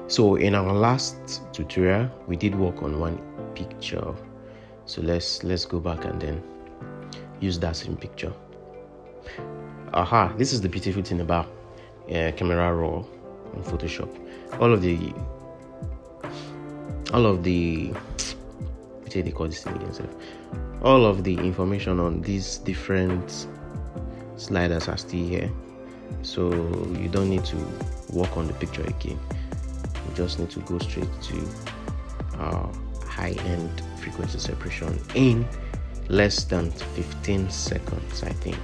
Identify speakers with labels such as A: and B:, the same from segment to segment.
A: So in our last tutorial we did work on one picture, so let's go back and then use that same picture. This is the beautiful thing about Camera Raw on Photoshop. All of the what do they call this thing again? All of the information on these different sliders are still here, so you don't need to work on the picture again. You just need to go straight to high-end frequency separation in less than 15 seconds, I think.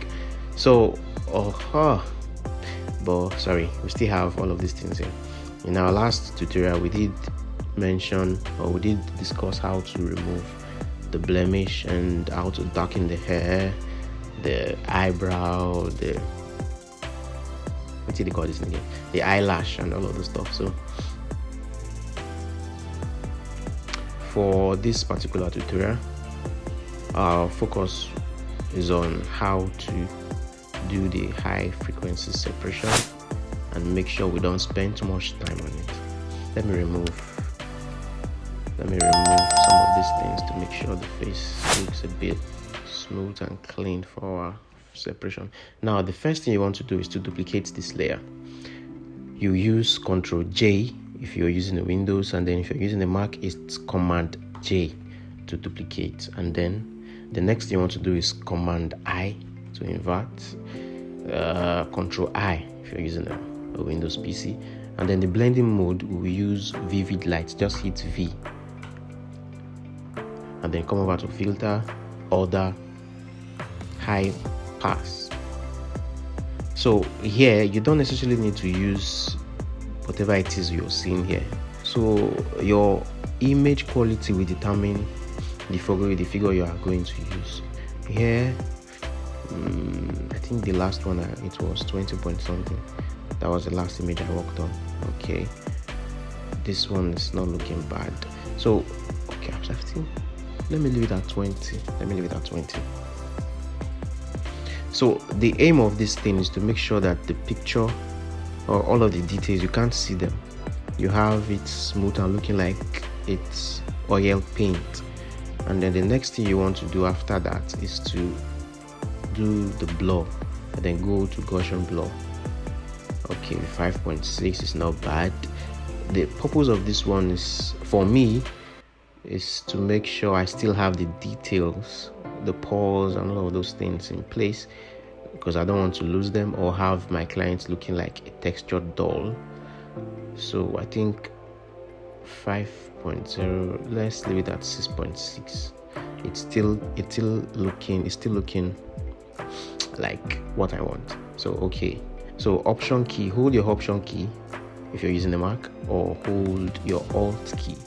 A: So but sorry, we still have all of these things here. In our last tutorial we did discuss how to remove the blemish and how to darken the hair, the eyebrow, the what do they call this again, the eyelash, and all of the stuff. So for this particular tutorial, our focus is on how to do the high frequency separation and make sure we don't spend too much time on it. Let me remove some of these things to make sure the face looks a bit smooth and clean for our separation. Now the first thing you want to do is to duplicate this layer. You use Ctrl J if you're using the Windows, and then if you're using the Mac, it's Command J to duplicate. And then the next thing you want to do is Command I to invert, Ctrl I if you're using a Windows PC, and then the blending mode we use Vivid Light. Just hit V and then come over to Filter, Order, High Pass. So here you don't necessarily need to use whatever it is you're seeing here. So your image quality will determine the figure you are going to use. Here I think the last one it was 20 point something. That was the last image I worked on. Okay, this one is not looking bad. So okay, I think let me leave it at 20. So the aim of this thing is to make sure that the picture or all of the details, you can't see them. You have it smooth and looking like it's oil paint. And then the next thing you want to do after that is to do the blur, and then go to Gaussian blur. Okay, 5.6 is not bad. The purpose of this one is, for me, is to make sure I still have the details, the pores and all of those things in place, because I don't want to lose them or have my clients looking like a textured doll. So I think 5.0, let's leave it at 6.6. It's still looking like what I want. So okay, so Option key, hold your Option key if you're using the Mac, or hold your Alt key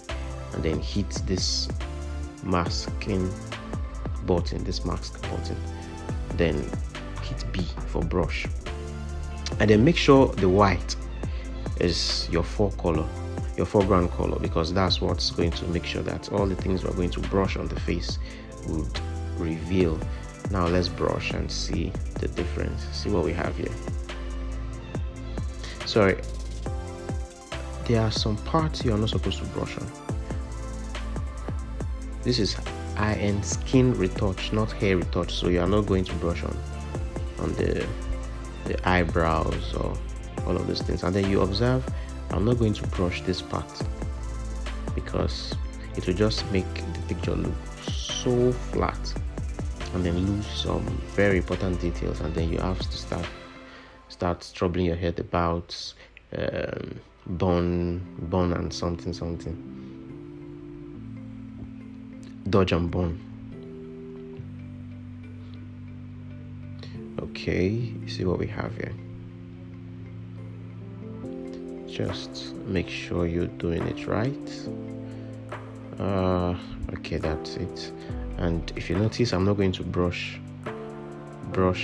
A: and then hit this masking button, then hit B for brush, and then make sure the white is your foreground color, because that's what's going to make sure that all the things we're going to brush on the face would reveal. Now let's brush and see the difference, see what we have here. Sorry, there are some parts you're not supposed to brush on. This is high-end skin retouch, not hair retouch, so you are not going to brush on the eyebrows or all of those things. And then you observe, I'm not going to brush this part because it will just make the picture look so flat and then lose some very important details, and then you have to start troubling your head about bone and something, dodge and bone. Okay, you see what we have here. Just make sure you're doing it right. Okay, that's it. And if you notice, I'm not going to brush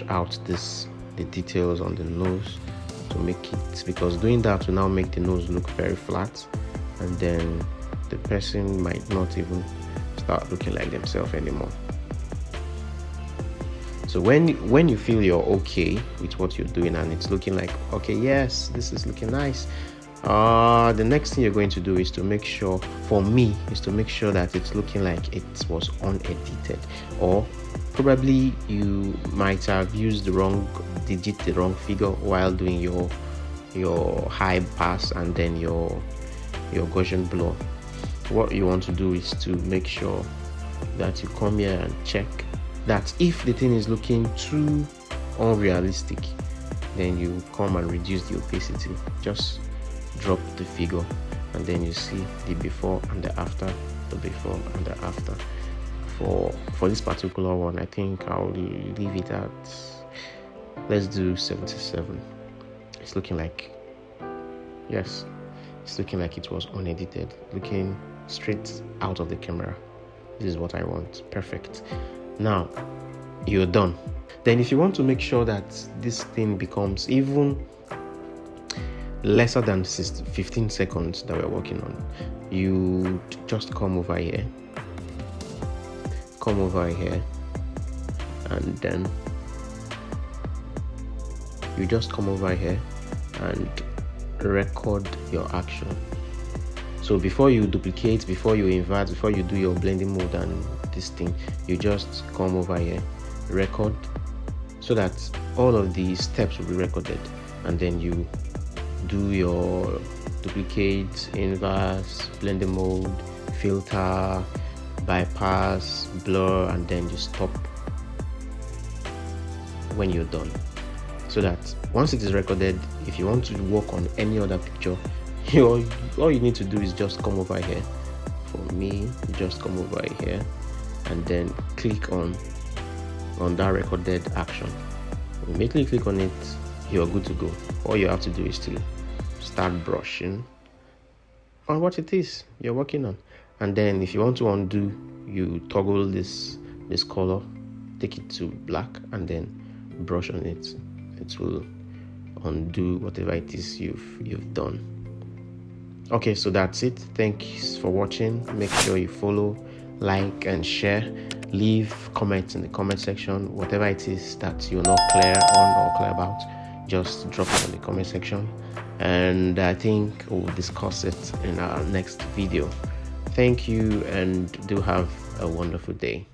A: out the details on the nose to make it, because doing that will now make the nose look very flat, and then the person might not even start looking like themselves anymore. So when you feel you're okay with what you're doing and it's looking like, okay, yes, this is looking nice, The next thing you're going to do is to make sure, for me, is to make sure that it's looking like it was unedited, or probably you might have used the wrong digit, the wrong figure while doing your high pass and then your Gaussian blur. What you want to do is to make sure that you come here and check that if the thing is looking too unrealistic, then you come and reduce the opacity. Just drop the figure and then you see the before and the after, the before and the after. For this particular one, I think I'll leave it at, let's do 77. It's looking like, yes, it's looking like it was unedited, looking straight out of the camera. This is what I want. Perfect. Now you're done. Then if you want to make sure that this thing becomes even lesser than 15 seconds that we're working on, you just come over here, and then you just come over here and record your action. So before you duplicate, before you invert, before you do your blending mode and this thing, you just come over here, record, so that all of the steps will be recorded, and then you do your duplicate, inverse, blending mode, filter, bypass, blur, and then you stop when you're done. So that once it is recorded, if you want to work on any other picture, all you need to do is just come over here. For me, just come over here and then click on that recorded action. Immediately click on it, you're good to go. All you have to do is to start brushing on what it is you're working on, and then if you want to undo, you toggle this color, take it to black, and then brush on it. It will undo whatever it is you've done. Okay, so that's it. Thanks for watching. Make sure you follow, like, and share. Leave comments in the comment section. Whatever it is that you're not clear on or clear about, just drop it in the comment section, and I think we'll discuss it in our next video. Thank you, and do have a wonderful day.